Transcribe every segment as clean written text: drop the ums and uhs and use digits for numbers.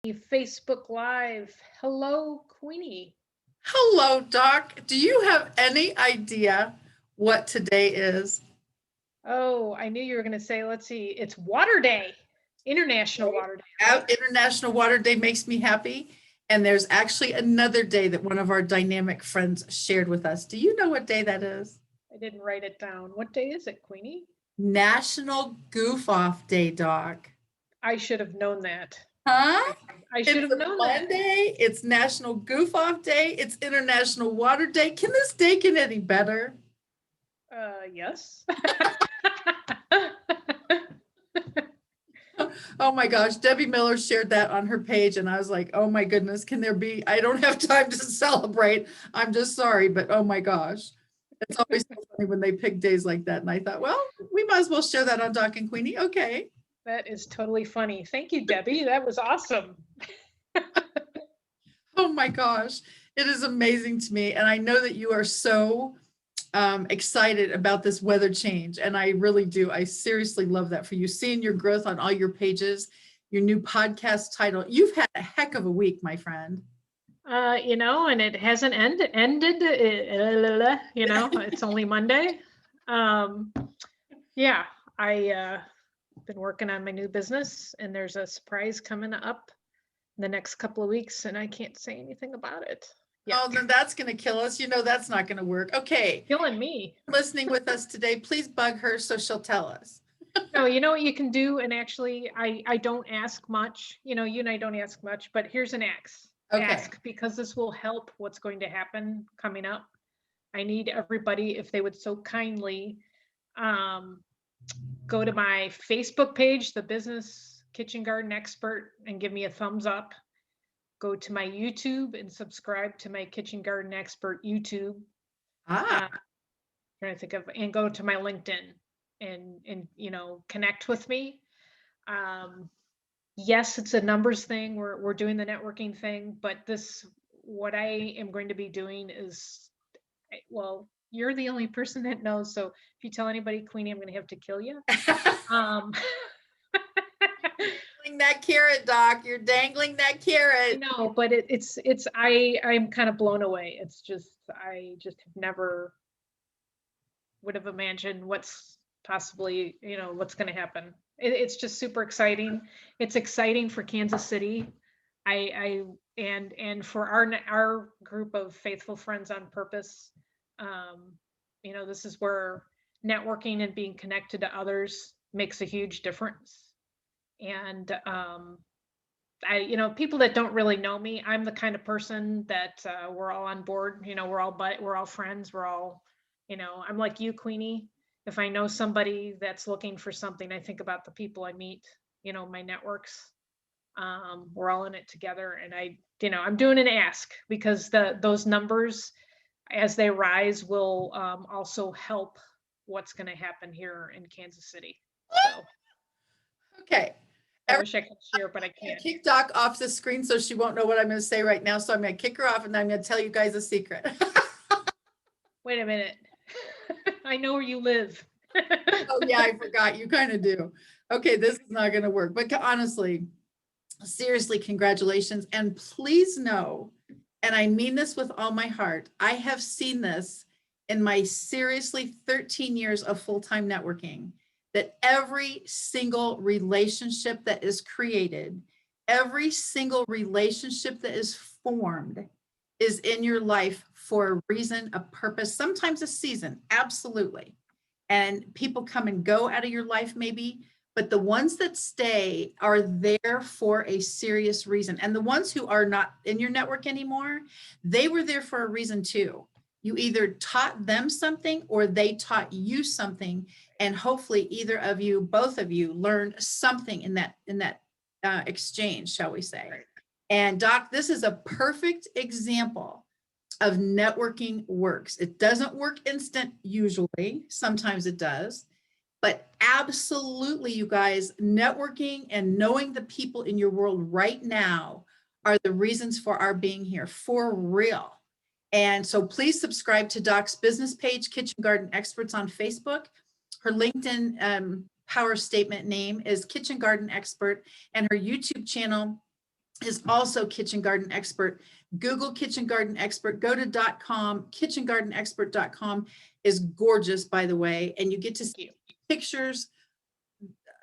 Facebook Live. Hello, Queenie. Hello, Doc. Do you have any idea what today is? Oh, I knew you were going to say, let's see, it's Water Day, International Water Day, right? International Water Day makes me happy. And there's actually another day that one of our dynamic friends shared with us. Do you know what day that is? I didn't write it down. What day is it, Queenie? National Goof Off Day, Doc. I should have known that. Huh? I should It's have a known that. Monday. It's National Goof Off Day. It's International Water Day. Can this day get any better? Yes. Oh my gosh, Debbie Miller shared that on her page, and I was like, oh my goodness, can there be? I don't have time to celebrate. I'm just sorry, but oh my gosh. It's always so funny when they pick days like that. And I thought, well, we might as well share that on Doc and Queenie. Okay. That is totally funny. Thank you, Debbie. That was awesome. Oh my gosh. It is amazing to me. And I know that you are so excited about this weather change. And I really do. I seriously love that for you. Seeing your growth on all your pages, your new podcast title. You've had a heck of a week, my friend. And it hasn't ended. It's only Monday. Um, yeah, I been working on my new business, and there's a surprise coming up in the next couple of weeks, and I can't say anything about it yet. Oh, then that's going to kill us. You know, that's not going to work. Okay. Killing me. Listening with us today, please bug her so she'll tell us. No, you know what you can do, and actually, I don't ask much. You and I don't ask much, but here's an Okay. ask because this will help what's going to happen coming up. I need everybody, if they would so kindly um, go to my Facebook page, the Business Kitchen Garden Expert, and give me a thumbs up. Go to my YouTube and subscribe to my Kitchen Garden Expert YouTube. Ah, Trying to think of, and go to my LinkedIn and connect with me. Um, yes, it's a numbers thing. We're doing the networking thing, but what I am going to be doing is, well, you're the only person that knows. So if you tell anybody, Queenie, I'm going to have to kill you. Um, dangling that carrot, Doc. You're dangling that I carrot. know, but I'm kind of blown away. It's just I just have never would have imagined what's possibly what's going to happen. It's just super exciting. It's exciting for Kansas City. I and for our group of faithful friends on purpose. Um, this is where networking and being connected to others makes a huge difference. And people that don't really know me, I'm the kind of person that we're all on board. We're all friends. We're all, I'm like you, Queenie. If I know somebody that's looking for something, I think about the people I meet, my networks. We're all in it together, and I'm doing an ask because those numbers as they rise will also help what's going to happen here in Kansas City. So Okay. I wish I could share, but I can't. Kick Doc off the screen so she won't know what I'm going to say right now. So I'm going to kick her off and I'm going to tell you guys a secret. Wait a minute. I know where you live. Oh, yeah, I forgot. You kind of do. Okay, this is not going to work. But honestly, seriously, congratulations. And please know, and I mean this with all my heart, I have seen this in my seriously 13 years of full-time networking, that every single relationship that is created, every single relationship that is formed is in your life for a reason, a purpose, sometimes a season, absolutely. And people come and go out of your life maybe, but the ones that stay are there for a serious reason. And the ones who are not in your network anymore, they were there for a reason too. You either taught them something or they taught you something, and hopefully either of you, both of you, learned something in that exchange, shall we say. And Doc, this is a perfect example of networking works. It doesn't work instant usually, sometimes it does, but absolutely, you guys, networking and knowing the people in your world right now are the reasons for our being here, for real. And so please subscribe to Doc's business page, Kitchen Garden Experts on Facebook. Her LinkedIn power statement name is Kitchen Garden Expert, and her YouTube channel is also Kitchen Garden Expert. Google Kitchen Garden Expert, go to .com, kitchengardenexpert.com is gorgeous, by the way, and you get to Thank see you. pictures.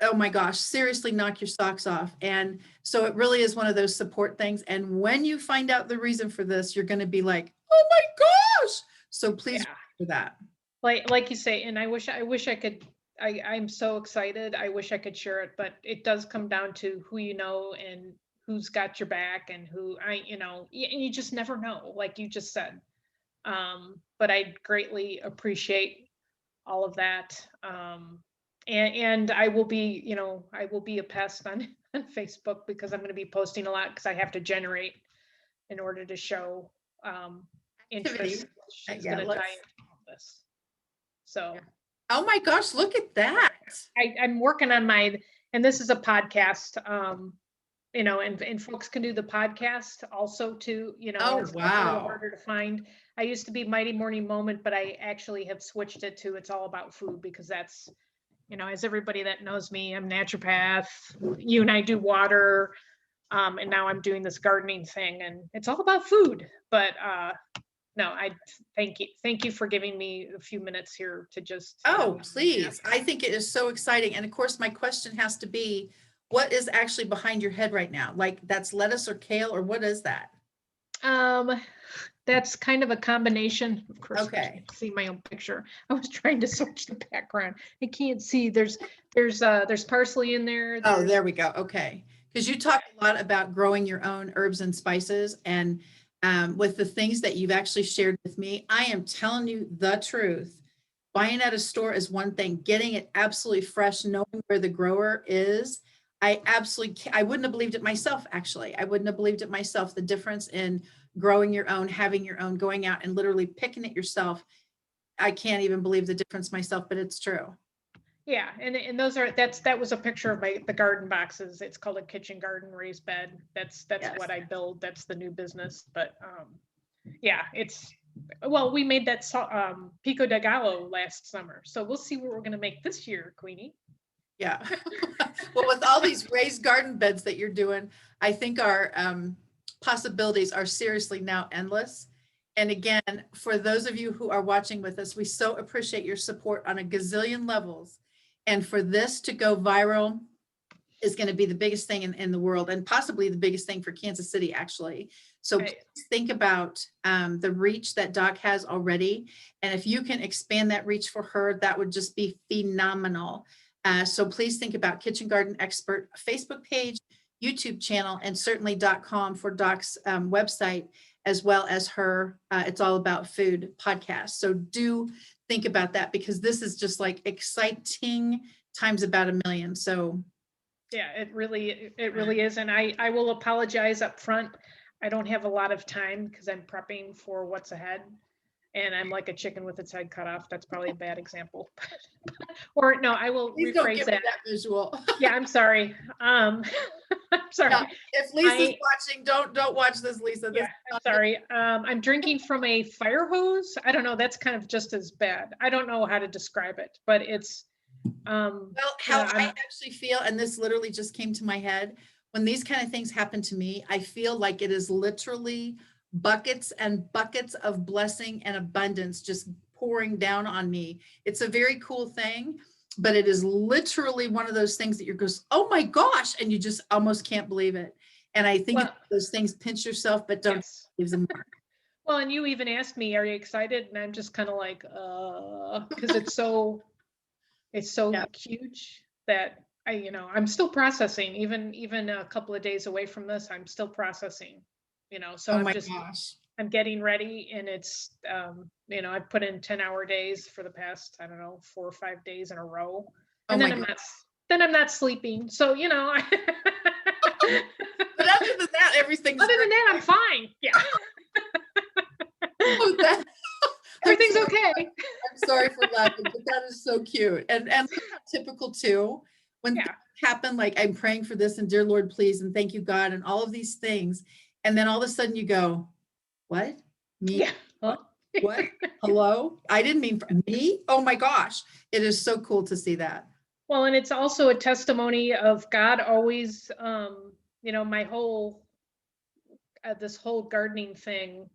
Oh my gosh, seriously knock your socks off. And so it really is one of those support things. And when you find out the reason for this, you're going to be like, oh my gosh. So please Yeah. for that. Like you say, and I wish I could, I'm so excited. I wish I could share it, but it does come down to who you know and who's got your back and who and you just never know, like you just said. But I greatly appreciate all of that. And I will be, I will be a pest on, on Facebook because I'm going to be posting a lot because I have to generate in order to show Activity. interest, which is Yeah, going to tie let's. into all this. So Oh my gosh, look at that. I'm working on my, and this is a podcast, and folks can do the podcast also too, Oh, it's a little wow. harder to find. I used to be Mighty Morning Moment, but I actually have switched it to It's All About Food because that's, as everybody that knows me, I'm naturopath. You and I do water, and now I'm doing this gardening thing, and it's all about food. But no, I thank you for giving me a few minutes here to just, Oh, please. I think it is so exciting. And of course, my question has to be, what is actually behind your head right now? Like that's lettuce or kale or what is that? um, that's kind of a combination. Of course, I Okay. can't see my own picture. I was trying to switch the background. I can't see. There's parsley in there. Oh, There's there we go. Okay. Because you talk a lot about growing your own herbs and spices. And with the things that you've actually shared with me, I am telling you the truth. Buying at a store is one thing, getting it absolutely fresh, knowing where the grower is. I wouldn't have believed it myself, actually. I wouldn't have believed it myself, the difference in growing your own, having your own, going out and literally picking it yourself. I can't even believe the difference myself, but it's true. Yeah, and that was a picture of the garden boxes. It's called a kitchen garden raised bed. That's Yes. what I build. That's the new business. But yeah, well, we made that pico de gallo last summer, so we'll see what we're gonna make this year, Queenie. Yeah. Well, with all these raised garden beds that you're doing, I think our possibilities are seriously now endless. And again, for those of you who are watching with us, we so appreciate your support on a gazillion levels. And for this to go viral is going to be the biggest thing in the world and possibly the biggest thing for Kansas City, actually. So Right. please think about the reach that Doc has already. And if you can expand that reach for her, that would just be phenomenal. So please think about Kitchen Garden Expert Facebook page, YouTube channel, and certainly .com for Doc's website, as well as her It's All About Food podcast. So do think about that because this is just like exciting times about a million. So Yeah, it really is. And I will apologize up front. I don't have a lot of time because I'm prepping for what's ahead. And I'm like a chicken with its head cut off. That's probably a bad example. Or no, I will please don't rephrase give me that. that visual. Yeah, I'm sorry. I'm sorry. Yeah, if Lisa's watching, don't watch this, Lisa. This Yeah, I'm sorry. I'm drinking from a fire hose. I don't know. That's kind of just as bad. I don't know how to describe it, but it's well, how I actually feel, and this literally just came to my head, when these kind of things happen to me, I feel like it is literally buckets and buckets of blessing and abundance just pouring down on me. It's a very cool thing, but it is literally one of those things that you're goes, oh my gosh, and you just almost can't believe it. And I think those things, pinch yourself, but don't leave them mark. Well, and you even asked me, are you excited? And I'm just kind of like, because it's so huge that I'm still processing, even a couple of days away from this, I'm still processing, so oh my gosh. I'm getting ready, and it's, I've put in 10-hour days for the past, I don't know, 4 or 5 days in a row. And then I'm not sleeping. So, but other than that, everything's other than that, I'm fine. Yeah. Everything's okay. I'm sorry for laughing, but that is so cute. And typical too. When things happen, like I'm praying for this and dear Lord, please, and thank you, God, and all of these things. And then all of a sudden you go, what? Me? Yeah. Huh? What? Hello? I didn't mean for me. Oh my gosh. It is so cool to see that. Well, and it's also a testimony of God always, my whole this whole gardening thing,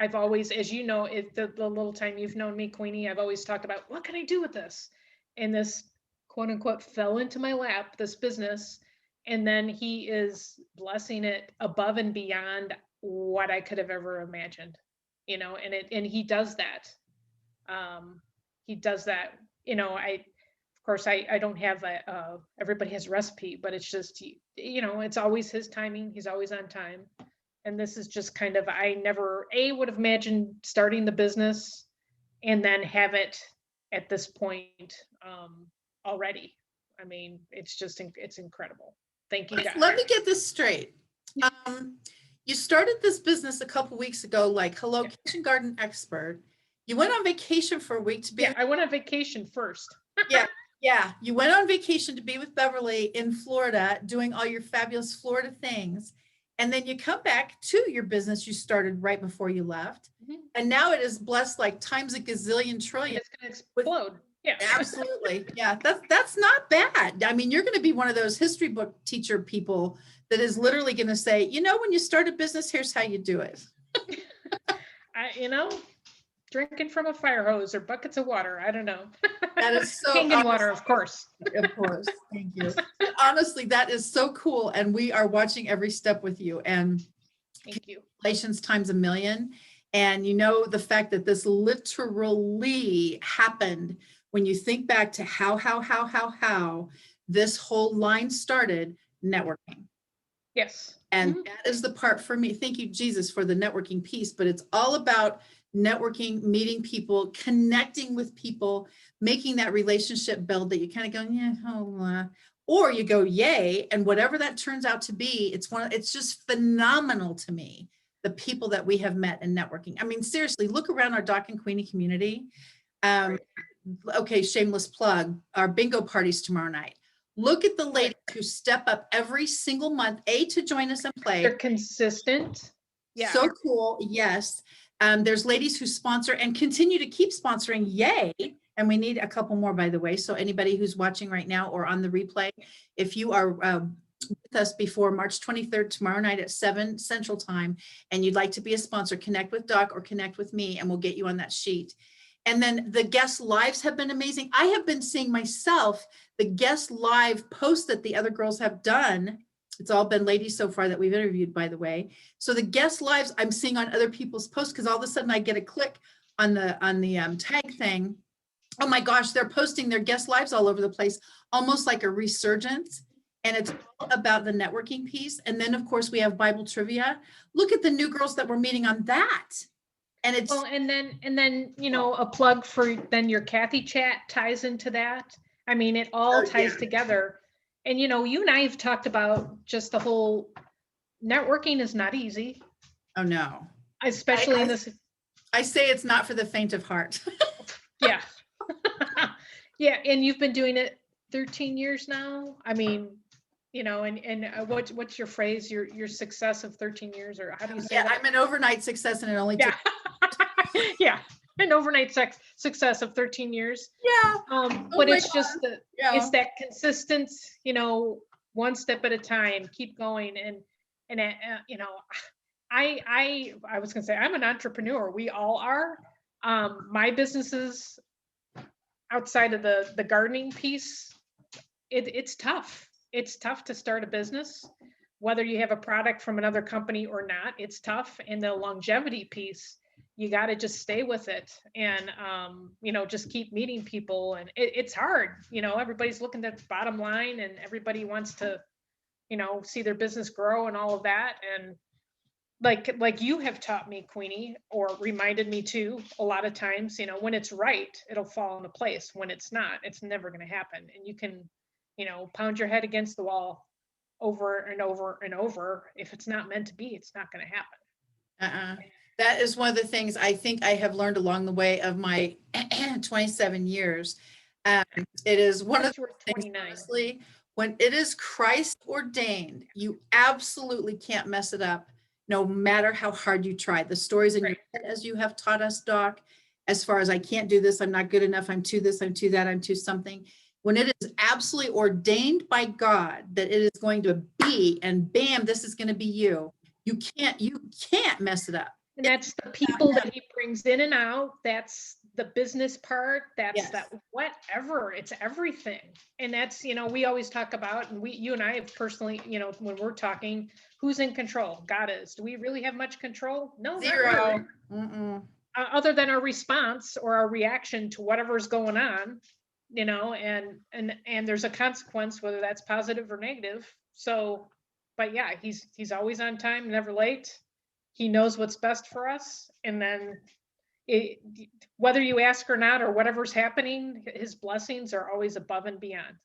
I've always, as you know, the little time you've known me, Queenie, I've always talked about what can I do with this? And this quote unquote fell into my lap, this business. And then he is blessing it above and beyond what I could have ever imagined, and he does that. He does that, of course, I don't have everybody has a recipe, but it's just, it's always his timing. He's always on time. And this is just kind of, I never would have imagined starting the business and then have it at this point already. I mean, it's incredible. Thank you, God. Let me get this straight. You started this business a couple weeks ago, like Hello Kitchen Garden Expert. You went on vacation for a week to be. Yeah, I went on vacation first. Yeah. You went on vacation to be with Beverly in Florida, doing all your fabulous Florida things. And then you come back to your business you started right before you left. Mm-hmm. And now it is blessed like times a gazillion trillion. It's going to explode. Yeah, absolutely. Yeah, that's not bad. I mean, you're going to be one of those history book teacher people that is literally going to say, when you start a business, here's how you do it. Drinking from a fire hose or buckets of water. I don't know. That is so Kangen water, of course. Of course. Thank you. Honestly, that is so cool. And we are watching every step with you. And thank you. Congratulations times a million. And the fact that this literally happened when you think back to how this whole line started, networking. Yes. And that is the part for me. Thank you, Jesus, for the networking piece, but it's all about networking, meeting people, connecting with people, making that relationship build that you kind of go, or you go, yay. And whatever that turns out to be, it's just phenomenal to me. The people that we have met in networking. I mean, seriously, look around our Doc and Queenie community. Okay, shameless plug, our bingo parties tomorrow night. Look at the ladies who step up every single month, to join us and play. They're consistent. Yeah. So cool. Yes. There's ladies who sponsor and continue to keep sponsoring. Yay. And we need a couple more, by the way. So anybody who's watching right now or on the replay, if you are with us before March 23rd, tomorrow night at 7 Central Time, and you'd like to be a sponsor, connect with Doc or connect with me, and we'll get you on that sheet. And then the guest lives have been amazing. I have been seeing myself, the guest live posts that the other girls have done. It's all been ladies so far that we've interviewed, by the way. So the guest lives I'm seeing on other people's posts, because all of a sudden I get a click on the tag thing. Oh my gosh, they're posting their guest lives all over the place, almost like a resurgence. And it's all about the networking piece. And then of course we have Bible trivia. Look at the new girls that we're meeting on that. And it's and then a plug for then your Kathy chat ties into that. I mean, it all ties together. And you and I have talked about just the whole networking is not easy. Oh no. Especially in this. I say it's not for the faint of heart. Yeah. Yeah. And you've been doing it 13 years now. I mean, and what's your phrase? Your success of 13 years, or how do you say that? I'm an overnight success, and it only took. Yeah, an overnight success of 13 years. Yeah. But it's just it's that consistence, one step at a time, keep going. And I was gonna say, I'm an entrepreneur. We all are. My businesses outside of the gardening piece, it's tough. It's tough to start a business, whether you have a product from another company or not. It's tough. And the longevity piece, you got to just stay with it and, just keep meeting people. And it's hard. Everybody's looking at the bottom line, and everybody wants to, see their business grow and all of that. And like you have taught me, Queenie, or reminded me too, a lot of times, when it's right, it'll fall into place. When it's not, it's never going to happen. And you can, pound your head against the wall over and over and over. If it's not meant to be, it's not going to happen. That is one of the things I think I have learned along the way of my 27 years. It is one of the things, honestly, when it is Christ ordained, you absolutely can't mess it up, no matter how hard you try. The stories in your head, as you have taught us, Doc, as far as I can't do this, I'm not good enough, I'm too this, I'm too that, I'm too something. When it is absolutely ordained by God that it is going to be, and bam, this is going to be you, You can't mess it up. And that's the people that he brings in and out. That's the business part. That's Yes. that whatever. It's everything. And that's, we always talk about, and you and I have personally, when we're talking, who's in control? God is. Do we really have much control? No, not really. Zero. Mm-mm. Other than our response or our reaction to whatever's going on, and there's a consequence, whether that's positive or negative. So, but yeah, he's always on time, never late. He knows what's best for us. And then it, whether you ask or not, or whatever's happening, his blessings are always above and beyond,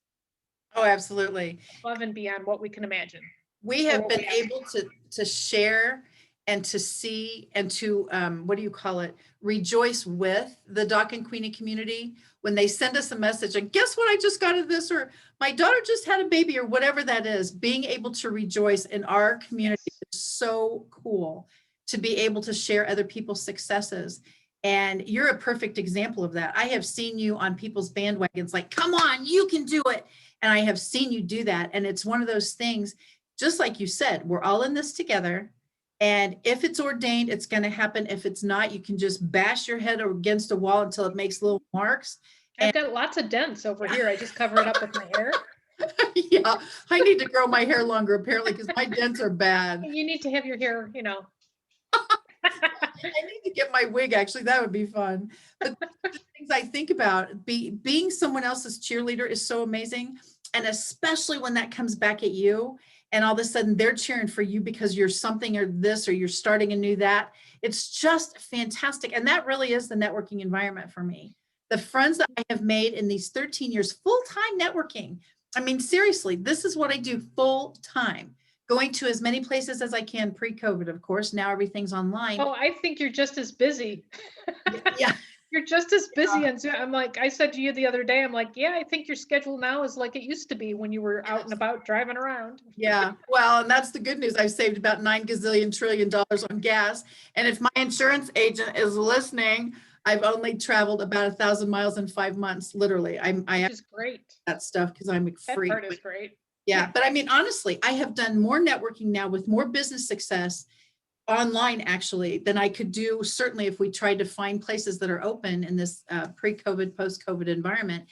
Oh, absolutely. above and beyond what we can imagine. We have been able to share and to see and to, what do you call it? Rejoice with the Doc and Queenie community when they send us a message and guess what? I just got of this, or my daughter just had a baby, or whatever that is. Being able to rejoice in our community is so cool, to be able to share other people's successes. And you're a perfect example of that. I have seen you on people's bandwagons, like, come on, you can do it. And I have seen you do that. And it's one of those things, just like you said, we're all in this together. And if it's ordained, it's going to happen. If it's not, you can just bash your head against a wall until it makes little marks. I've got lots of dents over here. I just cover it up with my hair. Yeah, I need to grow my hair longer apparently, because my dents are bad. You need to have your hair, I need to get my wig, actually. That would be fun. But the things I think about, being someone else's cheerleader is so amazing. And especially when that comes back at you and all of a sudden they're cheering for you because you're something or this, or you're starting a new that. It's just fantastic. And that really is the networking environment for me. The friends that I have made in these 13 years, full-time networking. I mean, seriously, this is what I do full time. Going to as many places as I can pre-COVID, of course. Now everything's online. Oh, I think you're just as busy. Yeah. You're just as busy. And I'm like, I said to you the other day, I'm like, yeah, I think your schedule now is like it used to be when you were out and about driving around. Yeah. Well, and that's the good news. I've saved about $9 gazillion trillion on gas. And if my insurance agent is listening, I've only traveled about 1,000 miles in 5 months. Literally. I have Which is great. that stuff because I'm a That freak. part is great. Yeah. But I mean, honestly, I have done more networking now with more business success online actually than I could do certainly if we tried to find places that are open in this pre-COVID, post-COVID environment.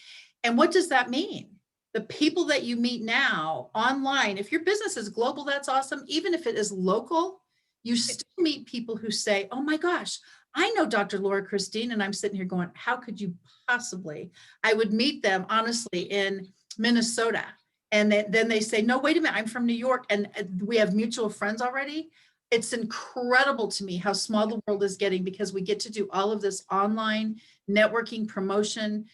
And what does that mean? The people that you meet now online, if your business is global, that's awesome. Even if it is local, you still meet people who say, oh my gosh, I know Dr. Laura Christine. And I'm sitting here going, how could you possibly? I would meet them honestly in Minnesota. And then they say, no, wait a minute, I'm from New York. And we have mutual friends already. It's incredible to me how small the world is getting because we get to do all of this online networking, promotion,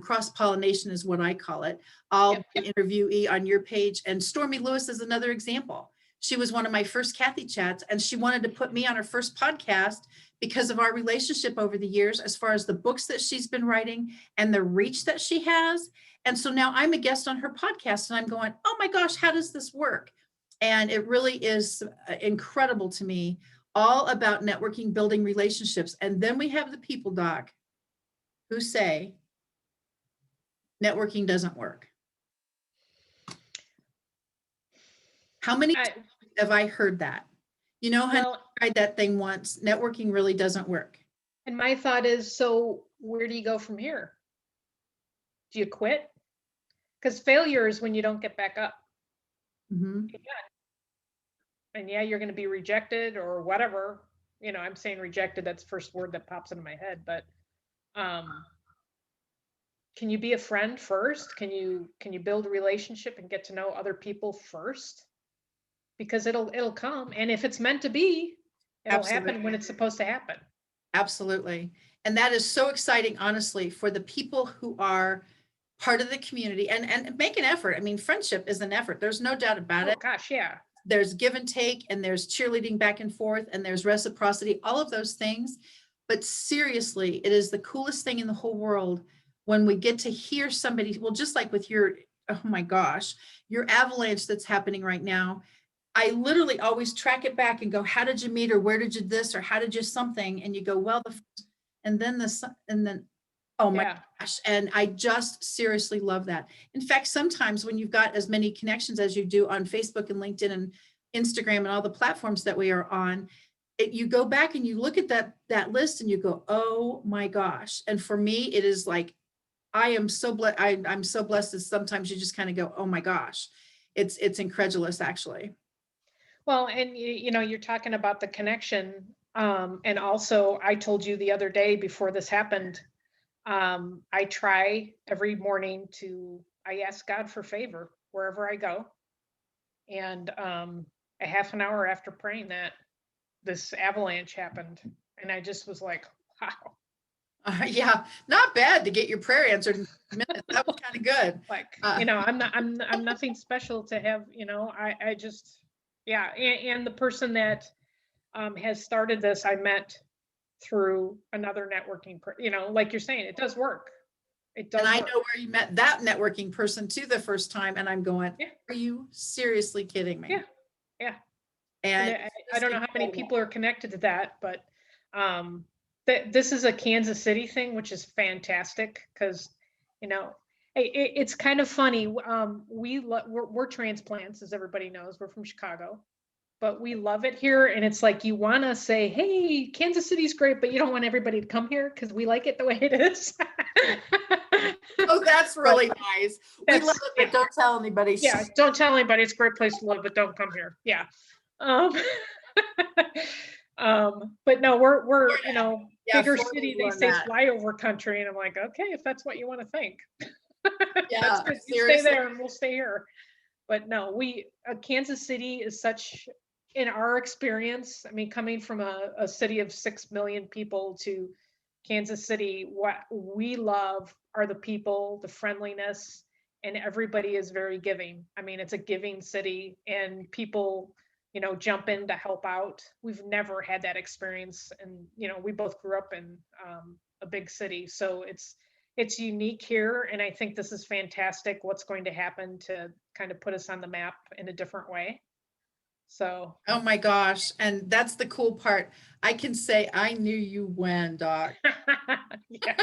cross-pollination is what I call it. I'll be an interviewee on your page, and Stormy Lewis is another example. She was one of my first Kathy chats, and she wanted to put me on her first podcast because of our relationship over the years, as far as the books that she's been writing and the reach that she has. And so now I'm a guest on her podcast, and I'm going, oh my gosh, how does this work? And it really is incredible to me, all about networking, building relationships. And then we have the people, Doc, who say networking doesn't work. How many times have I heard that? You know, honey, I tried that thing once. Networking really doesn't work. And my thought is, so where do you go from here? Do you quit? Because failure is when you don't get back up. Mm-hmm. And yeah, you're going to be rejected or whatever. I'm saying rejected. That's the first word that pops into my head. But can you be a friend first? Can you build a relationship and get to know other people first? Because it'll come. And if it's meant to be, it'll happen when it's supposed to happen. Absolutely. And that is so exciting, honestly, for the people who are part of the community and make an effort. I mean, friendship is an effort. There's no doubt about it. Gosh, yeah. There's give and take, and there's cheerleading back and forth, and there's reciprocity, all of those things. But seriously, it is the coolest thing in the whole world when we get to hear somebody, well, just like with your, oh my gosh, your avalanche that's happening right now. I literally always track it back and go, how did you meet, or where did you this, or how did you something? And you go, well, and then, oh my gosh. And I just seriously love that. In fact, sometimes when you've got as many connections as you do on Facebook and LinkedIn and Instagram and all the platforms that we are on, you go back and you look at that list and you go, oh my gosh. And for me, it is like, I am so blessed. I'm so blessed that sometimes you just kind of go, oh my gosh, it's incredulous actually. Well, and you're talking about the connection. And also I told you the other day before this happened, I try every morning I ask God for favor wherever I go. And a half an hour after praying that, this avalanche happened. And I just was like, wow, Yeah, not bad to get your prayer answered in minutes. That was kind of good. like, Uh, I'm nothing special to have, I just, yeah. And the person that has started this, I met through another networking, like you're saying, it does work. It and does I work. know where you met that networking person too the first time, and I'm going, Yeah. are you seriously kidding me? Yeah. Yeah. And And I don't know how many people are connected to that, but this is a Kansas City thing, which is fantastic because, it's kind of funny. We're transplants, as everybody knows. We're from Chicago, but we love it here. And it's like you want to say, hey, Kansas City's great, but you don't want everybody to come here because we like it the way it is. oh, that's really nice. We love it, but don't tell anybody. Yeah, don't tell anybody. It's a great place to live, but don't come here. Yeah. Um, but no, we're Yeah, bigger Florida city. They learned say that. flyover country, and I'm like, okay, if that's what you want to think, Yeah, that's good. You stay seriously. there, and we'll stay here. But no, Kansas City is such, in our experience. I mean, coming from a city of 6 million people to Kansas City, what we love are the people, the friendliness, and everybody is very giving. I mean, it's a giving city, and people, jump in to help out. We've never had that experience, and we both grew up in a big city, so it's unique here, and I think this is fantastic. What's going to happen to kind of put us on the map in a different way? So, Oh my gosh. And that's the cool part. I can say, I knew you when, Doc. yeah.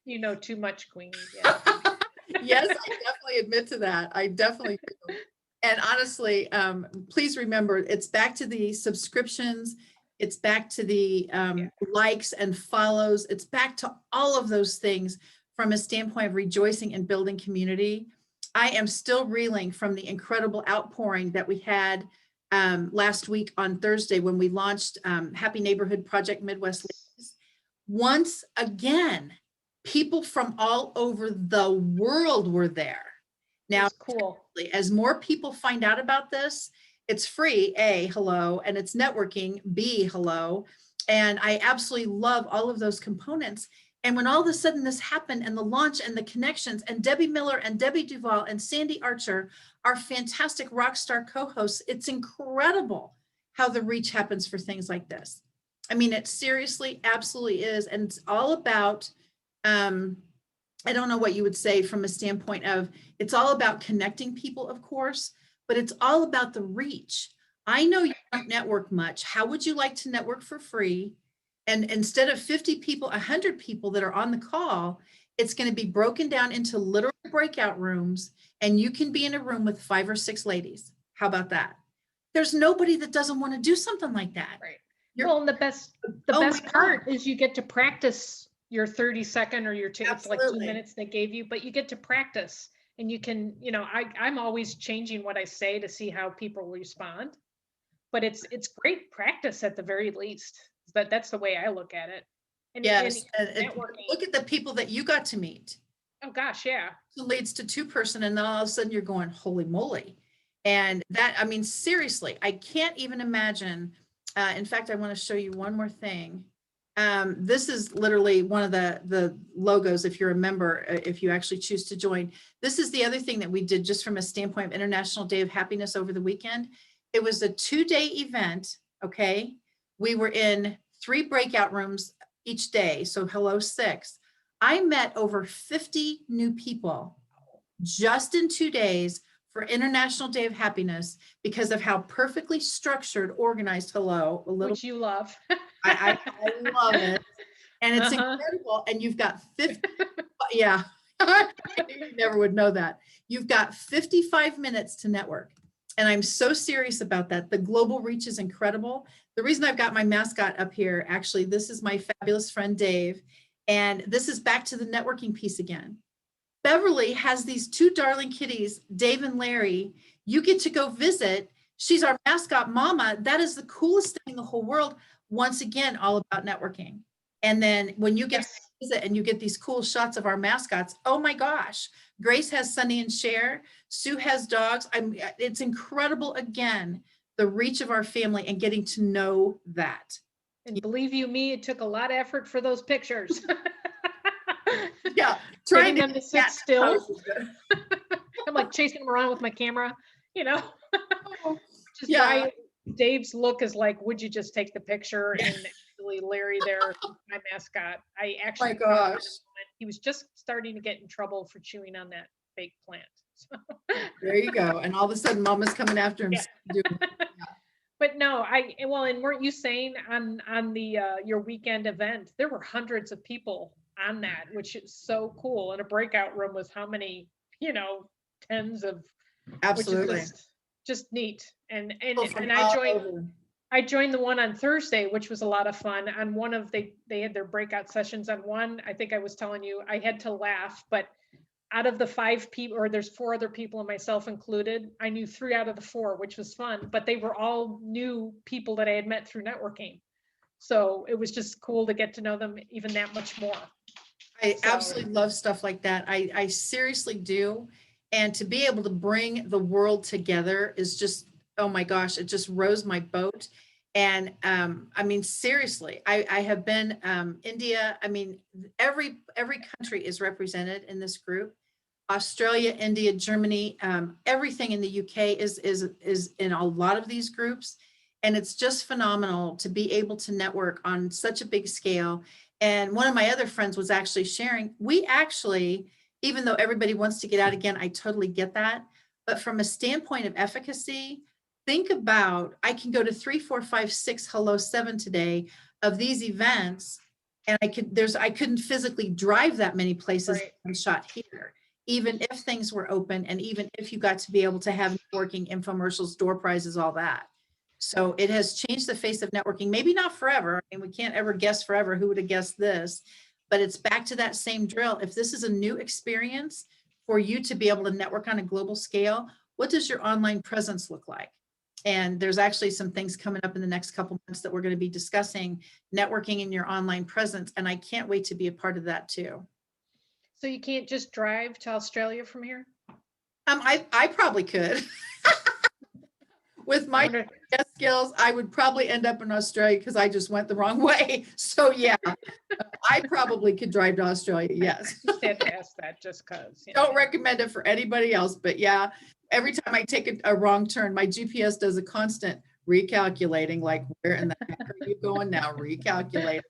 You know too much, Queenie. Yeah. Yes, I definitely admit to that. I definitely do. And honestly, please remember, it's back to the subscriptions. It's back to the likes and follows. It's back to all of those things from a standpoint of rejoicing and building community. I am still reeling from the incredible outpouring that we had last week on Thursday when we launched Happy Neighborhood Project Midwest. Once again, people from all over the world were there. Now, cool. As more people find out about this, it's free, A, hello, and it's networking, B, hello. And I absolutely love all of those components. And when all of a sudden this happened and the launch and the connections and Debbie Miller and Debbie Duvall and Sandy Archer are fantastic rock star co-hosts, it's incredible how the reach happens for things like this. I mean, it seriously absolutely is. And it's all about, I don't know what you would say from a standpoint of, it's all about connecting people, of course, but it's all about the reach. I know you don't network much. How would you like to network for free? And instead of 50 people, 100 people that are on the call, it's going to be broken down into literal breakout rooms, and you can be in a room with 5 or 6 ladies. How about that? There's nobody that doesn't want to do something like that. Right. Well, and the best part is you get to practice your 30-second or your it's like 2 minutes they gave you, but you get to practice, and you can, I'm always changing what I say to see how people respond, but it's great practice at the very least. That's the way I look at it. And yes, and networking. Look at the people that you got to meet. Oh gosh, yeah. It leads to 2-person, and then all of a sudden you're going, holy moly. And that, I mean, seriously, I can't even imagine. In fact, I want to show you one more thing. This is literally one of the logos, if you're a member, if you actually choose to join. This is the other thing that we did just from a standpoint of International Day of Happiness over the weekend. It was a 2-day event, okay? We were in 3 breakout rooms each day, so hello 6. I met over 50 new people just in 2 days for International Day of Happiness because of how perfectly structured, organized, which you love. I love it. And it's incredible. And you've got 50, yeah, I knew you never would know that. You've got 55 minutes to network. And I'm so serious about that. The global reach is incredible. The reason I've got my mascot up here, actually, this is my fabulous friend, Dave. And this is back to the networking piece again. Beverly has these two darling kitties, Dave and Larry. You get to go visit. She's our mascot mama. That is the coolest thing in the whole world. Once again, all about networking. And then when you get to visit and you get these cool shots of our mascots, oh my gosh. Grace has Sunny and Cher. Sue has dogs. It's incredible, again, the reach of our family and getting to know that. And believe you me, it took a lot of effort for those pictures. Yeah, trying them to sit still. I'm like chasing them around with my camera, you know. Which is why Dave's look is like, would you just take the picture? And actually Larry there, my mascot, I actually, my gosh, he was just starting to get in trouble for chewing on that fake plant. So. There you go. And all of a sudden mama's coming after him. Yeah. But no, and weren't you saying on the your weekend event, there were hundreds of people on that, which is so cool. And a breakout room was how many, tens of, absolutely, which is just neat. And I joined the one on Thursday, which was a lot of fun. On one of they had their breakout sessions on one. I think I was telling you I had to laugh, but out of the 5 people, or there's 4 other people and myself included, I knew 3 out of the 4, which was fun, but they were all new people that I had met through networking. So it was just cool to get to know them even that much more. I absolutely love stuff like that. I seriously do. And to be able to bring the world together is just, oh my gosh, it just rose my boat. And I mean, seriously, I have been India. I mean, every country is represented in this group. Australia, India, Germany, everything in the UK is in a lot of these groups. And it's just phenomenal to be able to network on such a big scale. And one of my other friends was actually sharing, we actually, even though everybody wants to get out again, I totally get that. But from a standpoint of efficacy, think about, I can go to 3, 4, 5, 6, hello, 7 today of these events. And I couldn't physically drive that many places and shot here, even if things were open. And even if you got to be able to have networking, infomercials, door prizes, all that. So it has changed the face of networking, maybe not forever. I mean, we can't ever guess forever who would have guessed this, but it's back to that same drill. If this is a new experience for you to be able to network on a global scale, what does your online presence look like? And there's actually some things coming up in the next couple months that we're going to be discussing networking in your online presence. And I can't wait to be a part of that too. So you can't just drive to Australia from here? I probably could. With my skills, I would probably end up in Australia because I just went the wrong way. So yeah, I probably could drive to Australia. Yes. Just had to ask that just because. Don't recommend it for anybody else, but yeah, every time I take a wrong turn, my GPS does a constant recalculating, like where in the heck are you going now? Recalculate.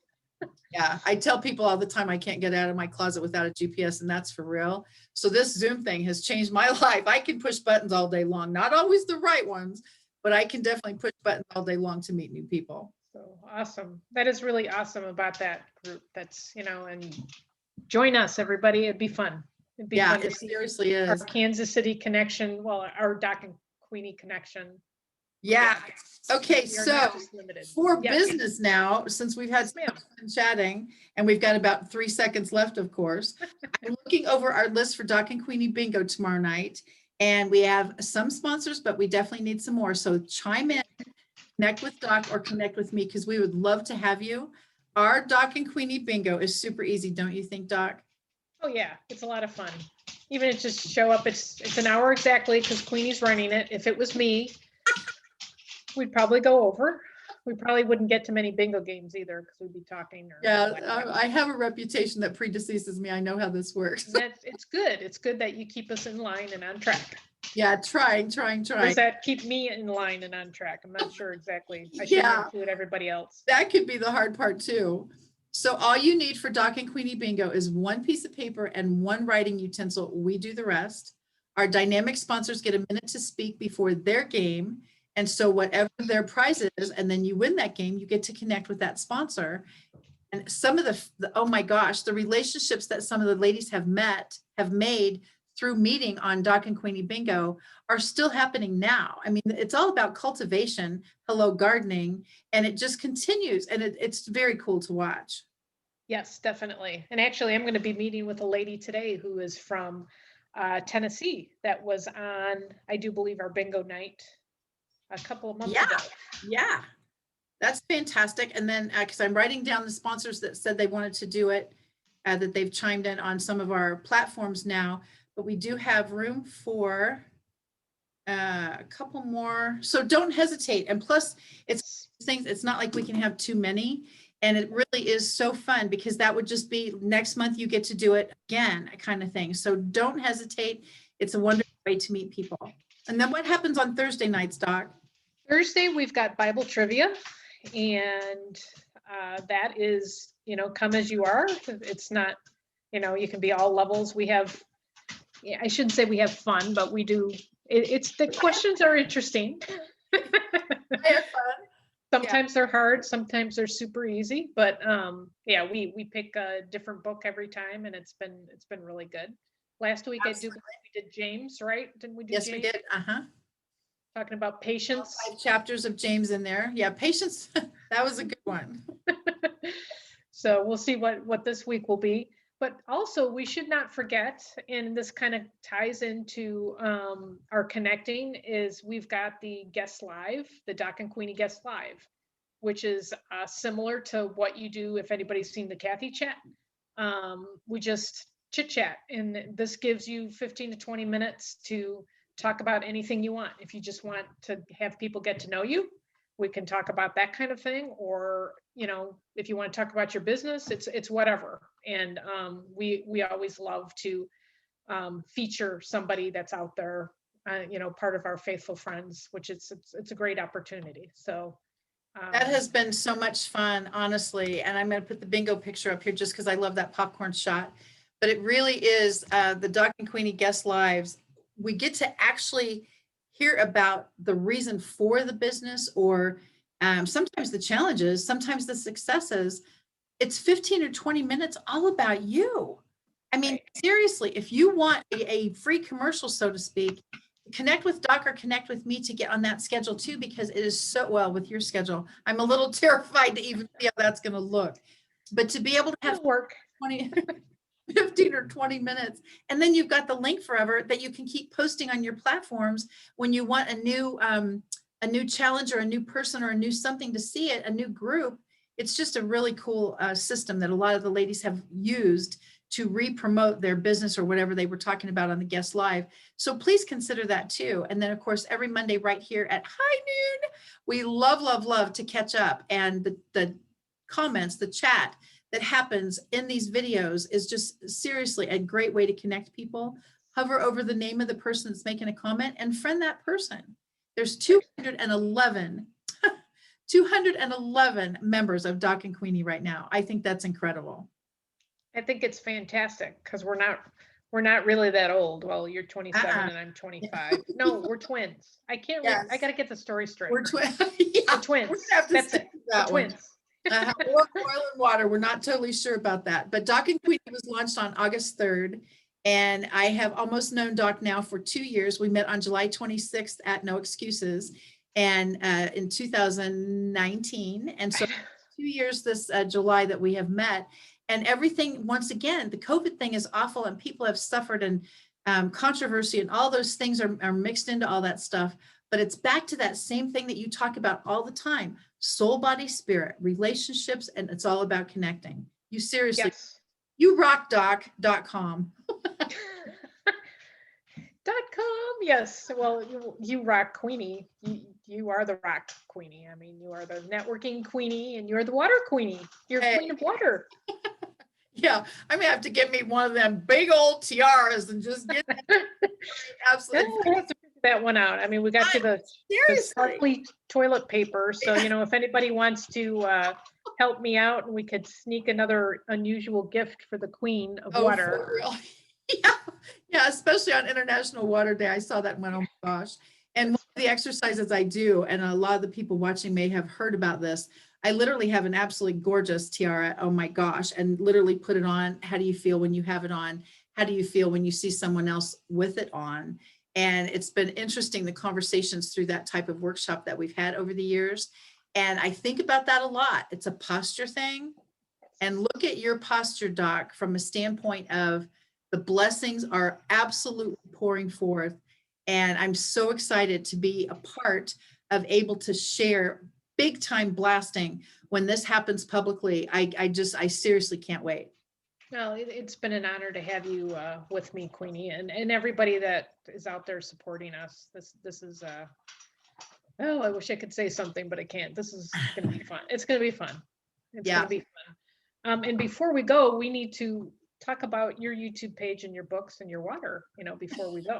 Yeah, I tell people all the time I can't get out of my closet without a GPS, and that's for real. So this Zoom thing has changed my life. I can push buttons all day long, not always the right ones, but I can definitely push buttons all day long to meet new people. So awesome. That is really awesome about that group. That's, and join us, everybody. It'd be fun. It'd be fun to see. Seriously is. Our Kansas City connection, well, our Doc and Queenie connection. Yeah. Okay, so for business now, since we've had some chatting and we've got about 3 seconds left, of course, I'm looking over our list for Doc and Queenie Bingo tomorrow night. And we have some sponsors, but we definitely need some more. So chime in, connect with Doc or connect with me because we would love to have you. Our Doc and Queenie Bingo is super easy, don't you think, Doc? Oh yeah, it's a lot of fun. Even if just show up, it's an hour exactly because Queenie's running it. If it was me, we'd probably go over. We probably wouldn't get to many bingo games either because we'd be talking. I have a reputation that predeceases me. I know how this works. It's good. It's good that you keep us in line and on track. Yeah, trying. Does that keep me in line and on track? I'm not sure exactly. I should include everybody else. That could be the hard part too. So all you need for Doc and Queenie Bingo is 1 piece of paper and 1 writing utensil. We do the rest. Our dynamic sponsors get a minute to speak before their game. And so whatever their prize is, and then you win that game, you get to connect with that sponsor. And some of the oh my gosh, the relationships that some of the ladies have made through meeting on Doc and Queenie Bingo are still happening now. I mean, it's all about cultivation, hello gardening, and it just continues. And it's very cool to watch. Yes, definitely. And actually, I'm going to be meeting with a lady today who is from Tennessee that was on, I do believe, our bingo night a couple of months Yeah, ago. yeah, that's fantastic. And then, because I'm writing down the sponsors that said they wanted to do it, that they've chimed in on some of our platforms now, but we do have room for a couple more. So don't hesitate. And plus, it's things, it's not like we can have too many. And it really is so fun because that would just be next month you get to do it again, kind of thing. So don't hesitate. It's a wonderful way to meet people. And then what happens on Thursday nights, Doc? Thursday, we've got Bible trivia, and that is, come as you are. It's not, you can be all levels. We have, yeah, I shouldn't say we have fun, but we do. It's the questions are interesting. I have fun. Sometimes they're hard, sometimes they're super easy, but yeah, we pick a different book every time, and it's been really good. Last week Absolutely. we did James, right? Didn't we do Yes, James? we did. Uh-huh. Talking about patience. 5 chapters of James in there. Yeah, patience. That was a good one. So we'll see what this week will be. But also, we should not forget, and this kind of ties into our connecting, is we've got the guest live, the Doc and Queenie guest live, which is similar to what you do if anybody's seen the Kathy chat. We just chit chat, and this gives you 15 to 20 minutes to talk about anything you want. If you just want to have people get to know you, we can talk about that kind of thing. Or, if you want to talk about your business, it's whatever. And we always love to feature somebody that's out there, part of our faithful friends, which it's a great opportunity. So That has been so much fun, honestly. And I'm going to put the bingo picture up here just because I love that popcorn shot. But it really is the Doc and Queenie guest lives. We get to actually hear about the reason for the business, or sometimes the challenges, sometimes the successes. It's 15 or 20 minutes all about you. I mean, right. seriously, if you want a free commercial, so to speak, connect with Doc or connect with me to get on that schedule too, because it is so well with your schedule. I'm a little terrified to even see how that's going to look, but to be able to have It'll work 20, 15 or 20 minutes. And then you've got the link forever that you can keep posting on your platforms when you want a new challenge or a new person or a new something to see it, a new group. It's just a really cool system that a lot of the ladies have used to re-promote their business or whatever they were talking about on the guest live. So please consider that too. And then of course, every Monday right here at high noon, we love to catch up. And the comments, the chat that happens in these videos is just seriously a great way to connect people. Hover over the name of the person that's making a comment and friend that person. There's 211 members of Doc and Queenie right now. I think that's incredible. I think it's fantastic because we're not really that old. Well, you're 27 and I'm 25. No, we're twins. I can't. Yes. I got to get the story straight. We're twins. Yeah, we're twins. That's it. That twins. Oil and water. We're not totally sure about that, but Doc and Queenie was launched on August 3rd. And I have almost known Doc now for 2 years. We met on July 26th at No Excuses, and in 2019. And so 2 years this July that we have met. And everything, once again, the COVID thing is awful and people have suffered, and controversy and all those things are mixed into all that stuff. But it's back to that same thing that you talk about all the time: soul, body, spirit, relationships, and it's all about connecting. You seriously, Yes. you rock doc.com. .com. Yes. Well, you rock, Queenie. You are the rock Queenie. I mean, you are the networking Queenie, and you're the water Queenie. You're Queen of water. Yeah, I'm gonna have to get me one of them big old tiaras and just get that. Absolutely. I have to figure that one out. I mean, we got to the sparkly toilet paper. So, if anybody wants to help me out, and we could sneak another unusual gift for the Queen of water. For real. Yeah, especially on International Water Day. I saw that and went, oh my gosh. And one of the exercises I do, and a lot of the people watching may have heard about this, I literally have an absolutely gorgeous tiara. Oh my gosh. And literally put it on. How do you feel when you have it on? how do you feel when you see someone else with it on? And it's been interesting, the conversations through that type of workshop that we've had over the years. And I think about that a lot. It's a posture thing. And look at your posture, Doc, from a standpoint of the blessings are absolutely pouring forth. And I'm so excited to be a part of able to share big time blasting when this happens publicly. I seriously can't wait. Well, it's been an honor to have you with me, Queenie, and everybody that is out there supporting us. This is oh, I wish I could say something, but I can't. This is going to be fun. It's going to be fun. It's Yeah. going to be fun. And before we go, we need to talk about your YouTube page and your books and your water, before we go.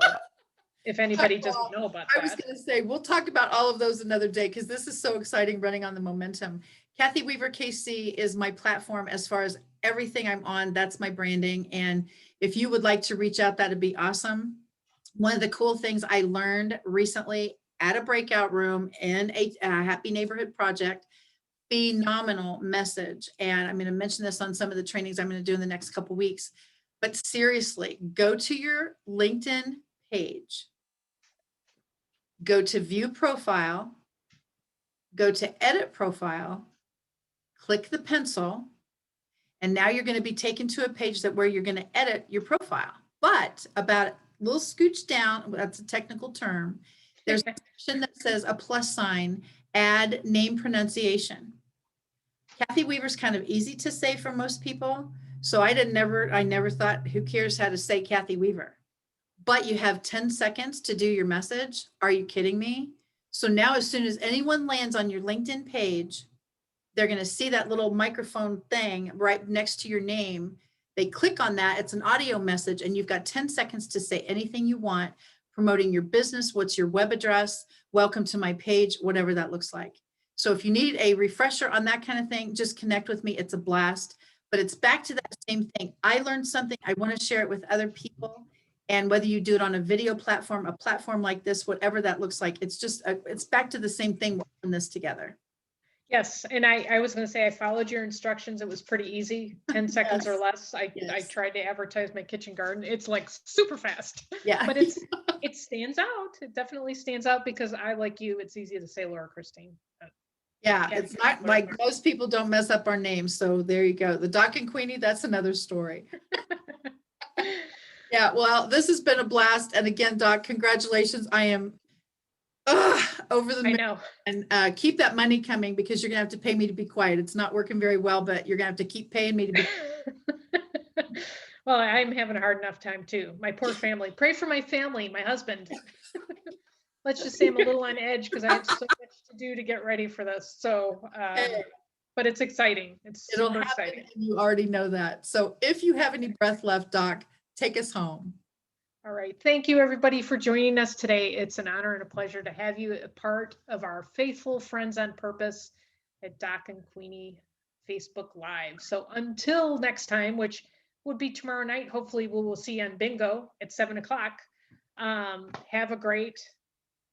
If anybody doesn't know about I was that. going to say, we'll talk about all of those another day because this is so exciting running on the momentum. Kathy Weaver KC is my platform as far as everything I'm on. That's my branding. And if you would like to reach out, that'd be awesome. One of the cool things I learned recently at a breakout room in a Happy Neighborhood Project, phenomenal message. And I'm going to mention this on some of the trainings I'm going to do in the next couple of weeks. But seriously, go to your LinkedIn page, go to view profile, go to edit profile, click the pencil, and now you're going to be taken to a page where you're going to edit your profile. But about a little scooch down, that's a technical term, there's a section that says a plus sign, add name pronunciation. Kathy Weaver's kind of easy to say for most people. So I never thought, who cares how to say Kathy Weaver? But you have 10 seconds to do your message. Are you kidding me? So now as soon as anyone lands on your LinkedIn page, they're going to see that little microphone thing right next to your name. They click on that. It's an audio message, and you've got 10 seconds to say anything you want, promoting your business. What's your web address? Welcome to my page, whatever that looks like. So if you need a refresher on that kind of thing, just connect with me. It's a blast. But it's back to that same thing. I learned something. I want to share it with other people. And whether you do it on a video platform, a platform like this, whatever that looks like, it's back to the same thing. We're in this together. Yes, and I was going to say I followed your instructions. It was pretty easy, 10 seconds or less. I tried to advertise my kitchen garden. It's like super fast. Yeah. But it stands out. It definitely stands out because I, like you, it's easy to say Laura Christine. Yeah, it's not like most people don't mess up our names. So there you go. The Doc and Queenie, that's another story. Yeah, well, this has been a blast. And again, Doc, congratulations. I am over the moon. I know. And keep that money coming because you're gonna have to pay me to be quiet. It's not working very well, but you're gonna have to keep paying me to be Well, I'm having a hard enough time too. My poor family. Pray for my family, my husband. Let's just say I'm a little on edge because I have so much to do to get ready for this. So, but it's exciting. It'll super exciting. You already know that. So if you have any breath left, Doc, take us home. All right. Thank you, everybody, for joining us today. It's an honor and a pleasure to have you a part of our faithful Friends on Purpose at Doc and Queenie Facebook Live. So until next time, which would be tomorrow night, hopefully we will see you on Bingo at 7:00. Have a great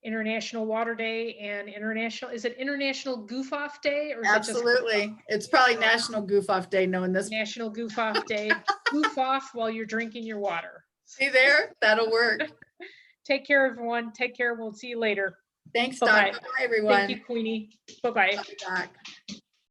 International Water Day and is it International Goof Off Day? Or is absolutely. It's probably National Goof Off Day, knowing this. National Goof Off Day. Goof off while you're drinking your water. See there? That'll work. Take care, everyone. Take care. We'll see you later. Thanks, Doc. Bye, everyone. Thank you, Queenie. Bye-bye. Bye, Doc.